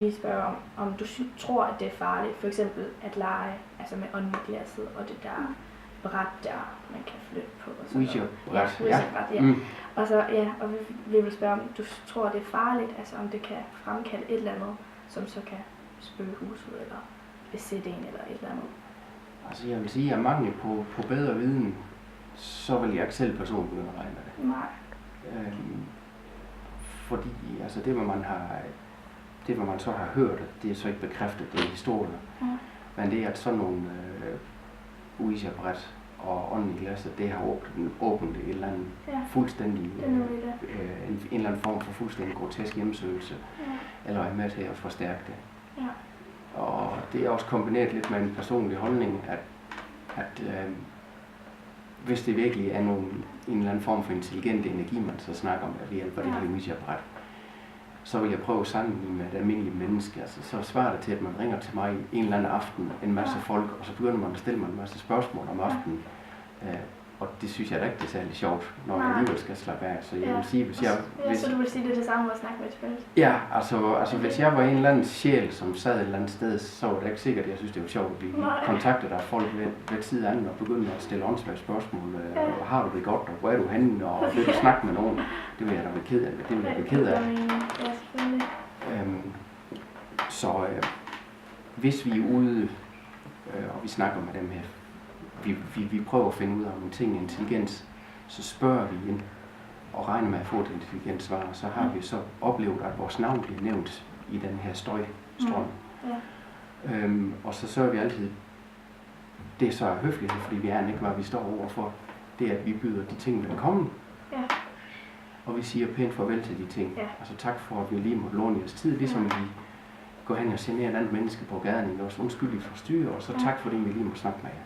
Vi spørger om du tror, at det er farligt, for eksempel at lege altså med ånden i glasset og det der bræt der, man kan flytte på. Ouija-bræt. Ja. Og så og vi vil spørge om du tror, det er farligt, altså om det kan fremkalde et eller andet, som så kan spøge huset eller besætte en eller et eller andet. Altså jeg vil sige, at mangel på bedre viden, så vil jeg ikke selv personligt begynde at regne med det. Nej. Fordi altså det, hvad man så har hørt, det er så ikke bekræftet, det er historier. Men det er, at sådan nogle Ouija-bræt og ånden i glasset, det har åbnet et eller andet fuldstændig, en eller anden form for fuldstændig grotesk hjemsøgelse, eller er med til at forstærke det. Ja. Og det er også kombineret lidt med en personlig holdning, at hvis det virkelig er en eller anden form for intelligent energi, man så snakker om, at vi hjælper det her Ouija-bræt, så vil jeg prøve sammen med et almindeligt menneske. Altså, så svarer det til, at man ringer til mig en eller anden aften, en masse folk, og så begynder man at stille mig en masse spørgsmål om aftenen. Og det synes jeg da ikke, det er særlig sjovt, når jeg alligevel skal slappe af. Så jeg vil sige, hvis jeg... Så du vil sige, det er det samme at snakke med et felt? Ja, altså hvis jeg var en eller anden sjæl, som sad et eller andet sted, så var det ikke sikkert, at jeg synes, det var sjovt at blive kontaktet af folk ved tid anden og begynde at stille åndssvage spørgsmål. Har du det godt, og hvor er du henne, og vil du snakke med nogen? Det vil jeg da være ked af. Det vil jeg være ked af. Ja, selvfølgelig. Så hvis vi er ude, og vi snakker med dem her, vi prøver at finde ud af, om en ting er intelligens, så spørger vi ind og regner med at få et intelligent svar. Så har vi så oplevet, at vores navn bliver nævnt i den her støjstrøm. Og så sørger vi altid, det er så høflighed, fordi vi aner ikke, hvad vi står overfor. Det er, at vi byder de ting velkommen. Ja. Og vi siger pænt farvel til de ting. Ja. Altså tak for, at vi lige måtte låne jeres tid, ligesom vi går hen og generer et andet menneske på gaden, og undskyld, I forstyrrer, og så tak fordi vi lige må snakke med jer.